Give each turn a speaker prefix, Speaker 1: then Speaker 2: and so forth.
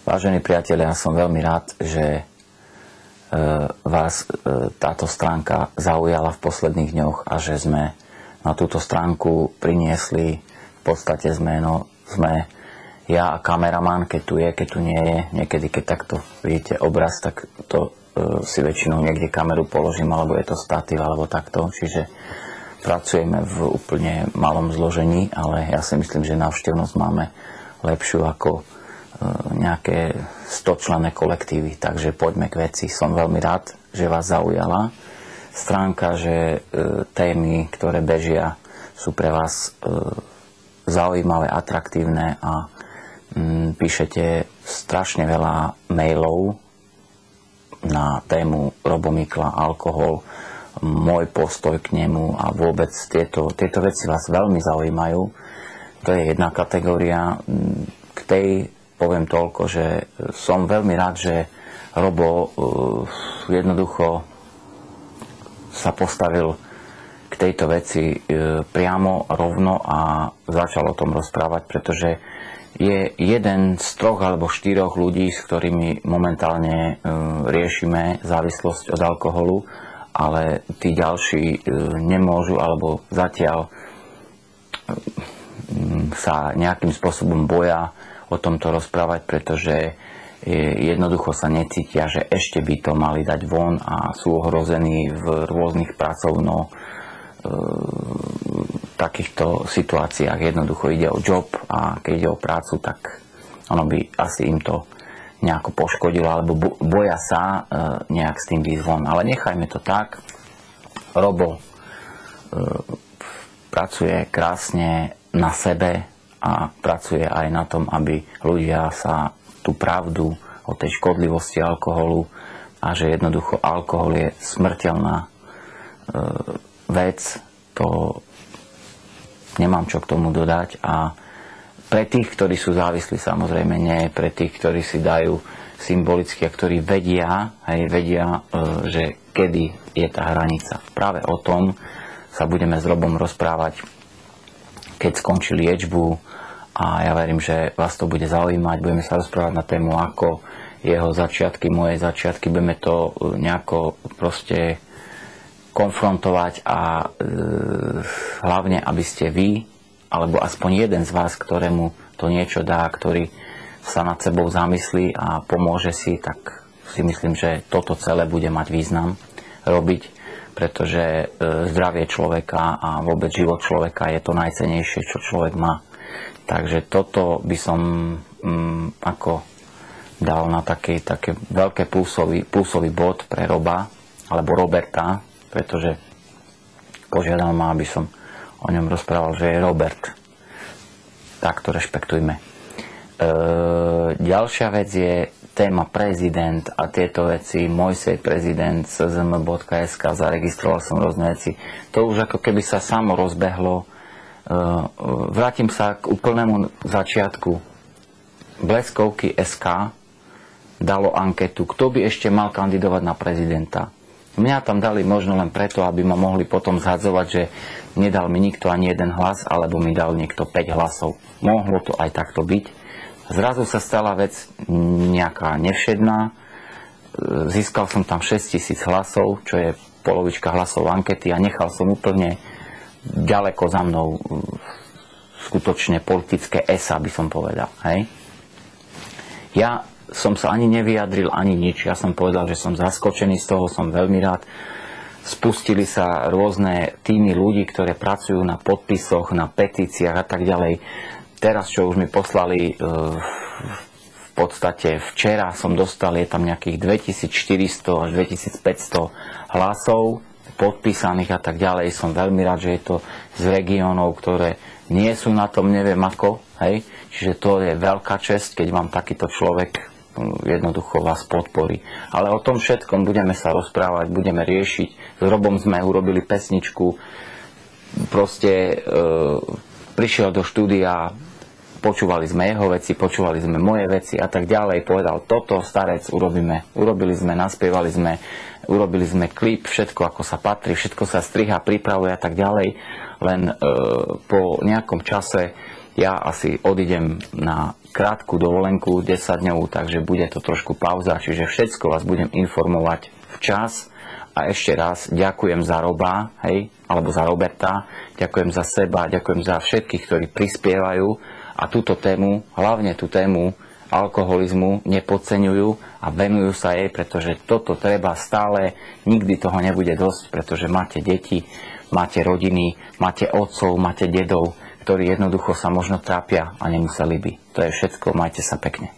Speaker 1: Vážení priatelia, ja som veľmi rád, že vás táto stránka zaujala v posledných dňoch a že sme na túto stránku priniesli, v podstate sme ja a kameraman, keď tu nie je, niekedy keď takto vidíte obraz, tak to si väčšinou niekde kameru položím, alebo je to statív, alebo takto, čiže pracujeme v úplne malom zložení, ale ja si myslím, že návštevnosť máme lepšiu ako nejaké 100-členné kolektívy, takže poďme k veci. Som veľmi rád, že vás zaujala stránka, že témy, ktoré bežia, sú pre vás zaujímavé, atraktívne a píšete strašne veľa mailov na tému Robo Mikla, alkohol, môj postoj k nemu a vôbec tieto veci vás veľmi zaujímajú. To je jedna kategória. K tej poviem toľko, že som veľmi rád, že Robo jednoducho sa postavil k tejto veci priamo, rovno a začal o tom rozprávať, pretože je jeden z 3 alebo 4 ľudí, s ktorými momentálne riešime závislosť od alkoholu, ale tí ďalší nemôžu alebo zatiaľ sa nejakým spôsobom boja o tomto rozprávať, pretože jednoducho sa necítia, že ešte by to mali dať von a sú ohrození v rôznych takýchto situáciách. Jednoducho ide o job a keď ide o prácu, tak ono by asi im to nejako poškodilo alebo boja sa nejak s tým výjsť von. Ale nechajme to tak. Robo pracuje krásne na sebe a pracuje aj na tom, aby ľudia sa tú pravdu o tej škodlivosti alkoholu a že jednoducho alkohol je smrteľná vec, to nemám čo k tomu dodať. A pre tých, ktorí sú závislí, samozrejme nie, pre tých, ktorí si dajú symbolicky a ktorí vedia, že kedy je tá hranica. Práve o tom sa budeme s Robom rozprávať, keď skončí liečbu, a ja verím, že vás to bude zaujímať. Budeme sa rozprávať na tému, ako jeho začiatky, moje začiatky. Budeme to nejako proste konfrontovať a hlavne, aby ste vy, alebo aspoň jeden z vás, ktorému to niečo dá, ktorý sa nad sebou zamyslí a pomôže si, tak si myslím, že toto celé bude mať význam robiť, pretože zdravie človeka a vôbec život človeka je to najcennejšie, čo človek má. Takže toto by som ako dal na také veľké plusový bod pre Roba, alebo Roberta, pretože požiadal ma, aby som o ňom rozprával, že je Robert. Tak to rešpektujme. Ďalšia vec je téma prezident a tieto veci. Mojsej prezident czm.sk, zaregistroval som rôzne veci. To už ako keby sa samo rozbehlo. Vrátim sa k úplnému začiatku. Bleskovky SK dalo anketu, kto by ešte mal kandidovať na prezidenta. Mňa tam dali možno len preto, aby ma mohli potom zhadzovať, že nedal mi nikto ani jeden hlas, alebo mi dal niekto 5 hlasov. Mohlo to aj takto byť. Zrazu sa stala vec nejaká nevšedná. Získal som tam 6000 hlasov, čo je polovička hlasov ankety a nechal som úplne ďaleko za mnou skutočne politické esa, by som povedal. Hej? Ja som sa ani nevyjadril, ani nič. Ja som povedal, že som zaskočený z toho, som veľmi rád. Spustili sa rôzne týmy ľudí, ktoré pracujú na podpisoch, na petíciách a tak ďalej. Teraz, čo už mi poslali, v podstate včera som dostal, je tam nejakých 2400 až 2500 hlasov podpísaných a tak ďalej. Som veľmi rád, že je to z regiónov, ktoré nie sú na tom neviem ako. Hej? Čiže to je veľká česť, keď vám takýto človek jednoducho vás podporí. Ale o tom všetkom budeme sa rozprávať, budeme riešiť. S Robom sme urobili pesničku. Proste prišiel do štúdia, počúvali sme jeho veci, počúvali sme moje veci a tak ďalej. Povedal, toto starec urobíme. Urobili sme, naspievali sme, urobili sme klip, všetko ako sa patrí, všetko sa striha, pripravuje a tak ďalej. Len po nejakom čase Ja asi odídem na krátku dovolenku, 10-dňovú, takže bude to trošku pauza, čiže všetko vás budem informovať včas. A ešte raz ďakujem za Roba, hej, alebo za Roberta, ďakujem za seba, ďakujem za všetkých, ktorí prispievajú a túto tému, hlavne tú tému alkoholizmu nepodceňujú a venujú sa jej, pretože toto treba stále, nikdy toho nebude dosť, pretože máte deti, máte rodiny, máte otcov, máte dedov, ktorí jednoducho sa možno trápia a nemuseli by. To je všetko, majte sa pekne.